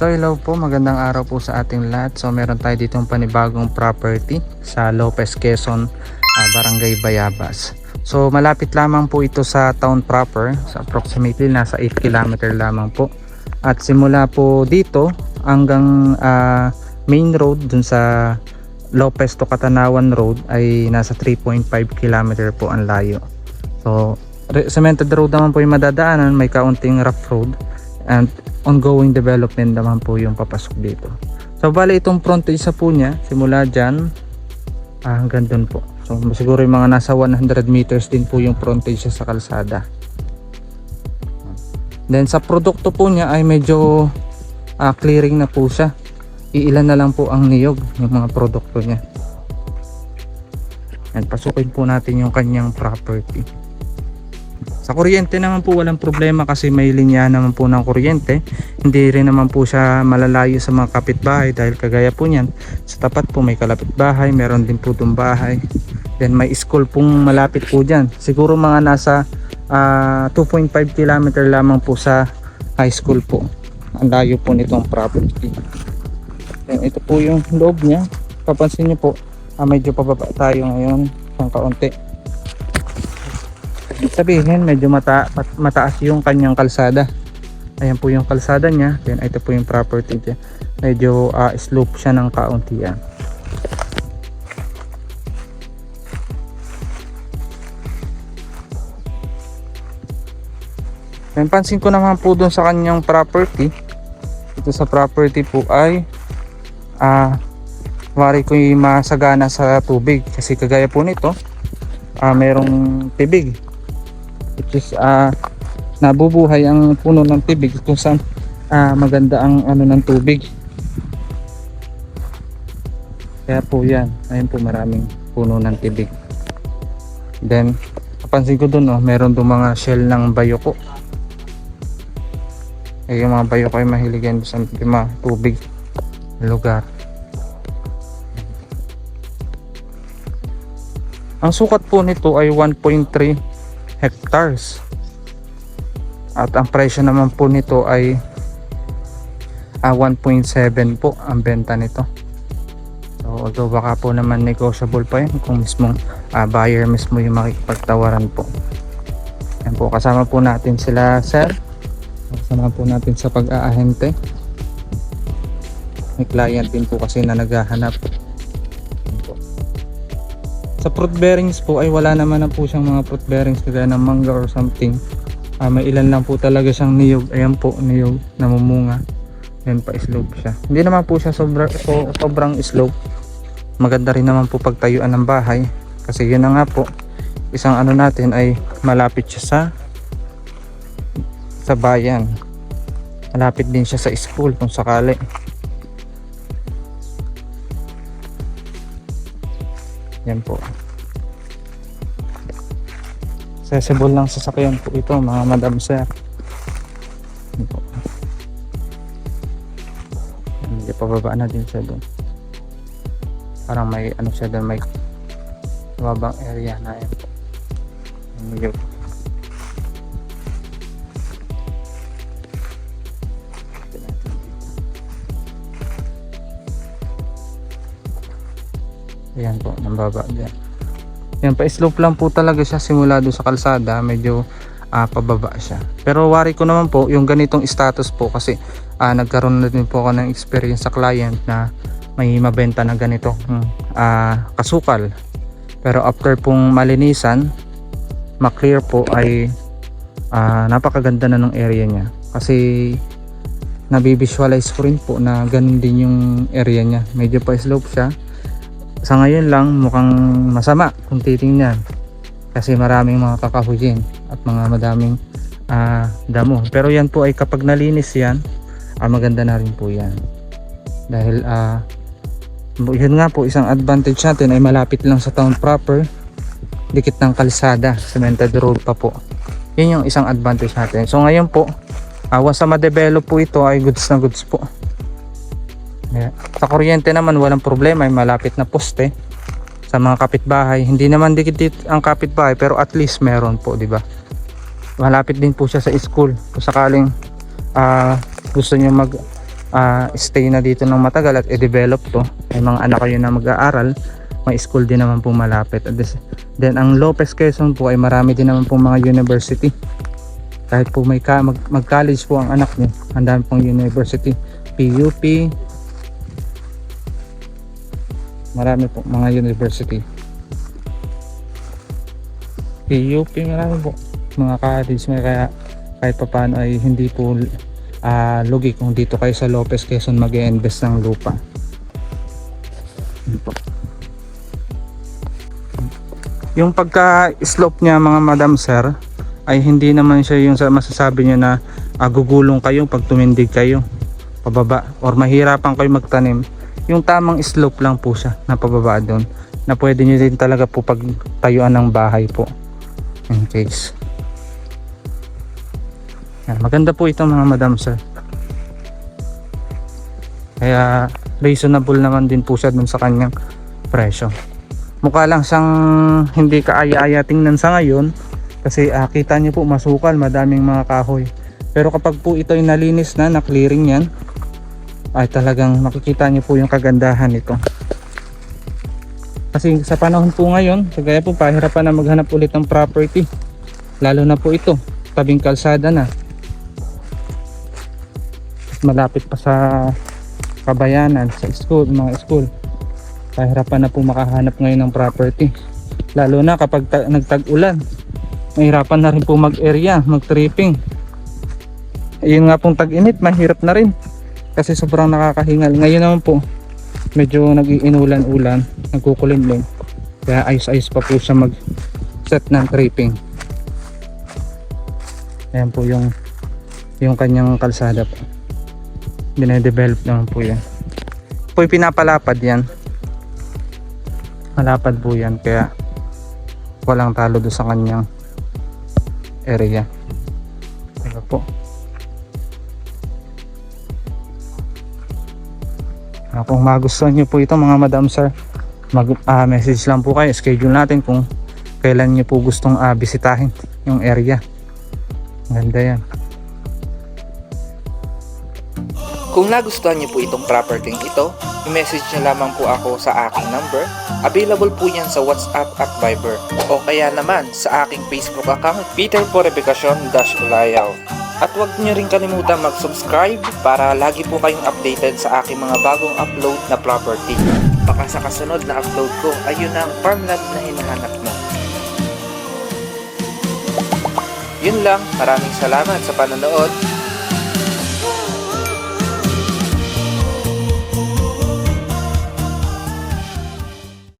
So hello po, magandang araw po sa ating lahat. So meron tayo ditong panibagong property sa Lopez, Quezon, Barangay Bayabas. So malapit lamang po ito sa town proper, sa approximately nasa 8 km lamang po. At simula po dito hanggang main road dun sa Lopez to Catanawan Road ay nasa 3.5 km po ang layo. So cemented road naman po yung madadaanan, may kaunting rough road and ongoing development naman po yung papasok dito. So bali itong frontage po niya simula dyan hanggang dun po. So siguro yung mga nasa 100 meters din po yung frontage sa kalsada. Then sa produkto po niya ay medyo clearing na po siya. Iilan na lang po ang niyog ng mga produkto niya. And pasukin po natin yung kanyang property. Sa kuryente naman po walang problema kasi may linya naman po ng kuryente. Hindi rin naman po siya malalayo sa mga kapitbahay dahil kagaya po niyan sa tapat po may kalapitbahay, meron din po itong bahay. Then may school pong malapit po dyan. Siguro mga nasa 2.5 km lamang po sa high school po. Ang layo po nitong property. Then ito po yung loob niya. Papansin niyo po medyo pababa tayo ngayon ng kaunti. Sabihin medyo mataas yung kanyang kalsada. Ayan po yung kalsada niya. Then ito po yung property niya. Medyo slope siya ng kaunti yan. Then pansin ko naman po dun sa kanyang property. Ito sa property po ay wari ko yung masagana sa tubig. Kasi kagaya po nito merong tibig. Which is nabubuhay ang puno ng tibig kung saan maganda ang ano ng tubig. Kaya po yan, ayun po maraming puno ng tibig. Then napansin ko dun meron doon mga shell ng bayoko. Yung mga bayoko ay mahilig yan sa mga tubig lugar. Ang sukat po nito ay 1.3 hectares. At ang presyo naman po nito ay 1.7 po ang benta nito. So although baka po naman negotiable pa yun kung mismong buyer mismo yung makikipagtawaran po. Yan po, kasama po natin sila sir. Kasama po natin sa pag-aahente. May client din po kasi na naghahanap. Sa fruit bearings po ay wala naman na po siyang mga fruit bearings kagaya ng mangga or something. May ilan lang po talaga siyang niyog. Ayan po, niyog namumunga. Ayan pa slope siya. Hindi naman po siya sobrang slope. Maganda rin naman po pagtayuan ng bahay. Kasi yun na nga po, isang ano natin ay malapit siya sa bayan. Malapit din siya sa school kung sakali. Yan po. Accessible lang sasakyan po ito mga madam sir. Yan po. Medyo pababa na din siya doon. Parang may ano siya doon, may mababang area na yan po. Medyo ayan po, nambaba dyan. Yan, pa-slope lang po talaga siya simula doon sa kalsada, medyo pababa siya. Pero wari ko naman po yung ganitong status po kasi nagkaroon na din po ako ng experience sa client na may mabenta na ganito kasukal. Pero after pong malinisan, ma-clear po ay napakaganda na ng area niya. Kasi nabivisualize ko rin po na ganun din yung area niya. Medyo pa-slope siya. Sa ngayon lang mukhang masama kung titingnan, kasi maraming mga kakahuyin at mga madaming damo. Pero yan po ay kapag nalinis yan, maganda na rin po yan. Dahil yun nga po, isang advantage natin ay malapit lang sa town proper, dikit ng kalsada, cemented road pa po. Yun yung isang advantage natin. So ngayon po, once na ma-develop po ito ay goods na goods po. Yeah. Sa kuryente naman walang problema, ay malapit na poste. Sa mga kapitbahay, hindi naman dikit ang kapitbahay, pero at least meron po, di ba? Malapit din po siya sa school. Kung sakaling gusto niyo mag stay na dito ng matagal at i-develop to, may mga anak kayo na mag-aaral, may school din naman po malapit. Then ang Lopez Quezon po ay marami din naman po mga university. Kahit po may mag-college po ang anak niyo, ang dami pong university. PUP, marami po mga university. PUP, marami po mga college, kaya kahit pa paano ay hindi po lugi kung dito kayo sa Lopez Quezon mag-i-invest ng lupa. Yung pagka-slope niya mga madam sir, ay hindi naman siya yung masasabi niyo na gugulong kayo pag tumindig kayo pababa or mahirapan kayo magtanim. Yung tamang slope lang po siya na pababa doon, na pwede nyo din talaga po pag tayuan ng bahay po in case. Yan, maganda po ito mga madam sir, kaya reasonable naman din po siya dun sa kanyang presyo. Mukha lang siyang hindi kaaya-aya tingnan sa ngayon, kasi kita nyo po masukal, madaming mga kahoy. Pero kapag po ito ay nalinis na, na-clearing yan, ay talagang makikita nyo po yung kagandahan nito. Kasi sa panahon po ngayon, kaya po pahirapan na maghanap ulit ng property, lalo na po ito tabing kalsada na, malapit pa sa kabayanan, sa school, mga school. Pahirapan na po makahanap ngayon ng property, lalo na kapag nagtag-ulan. Mahirapan na rin po mag-area, mag-tripping. Ayun nga pong tag-init, mahirap na rin kasi sobrang nakakahingal. Ngayon naman po medyo nag-iinulan-ulan, nagkukulimlim, kaya ayos-ayos pa po siya mag-set ng tripping. Ayan po yung kanyang kalsada po, dinedevelop naman po yan. Po pinapalapad yan, malapad po yan, kaya walang talo doon sa kanyang area. Diba po? Kung magustuhan nyo po ito mga madam sir, message lang po kayo, schedule natin kung kailan nyo po gustong bisitahin yung area. Ganda yan. Kung nagustuhan niyo po itong property ito, i-message niyo lamang po ako sa aking number. Available po yan sa WhatsApp at Viber, o kaya naman sa aking Facebook account, Peter Purificacion-Ulayaw. At huwag niyo rin kalimutan mag-subscribe para lagi po kayong updated sa aking mga bagong upload na property. Baka sa kasunod na upload ko ay yun ang farmland na hinahanap mo. Yun lang, maraming salamat sa panonood.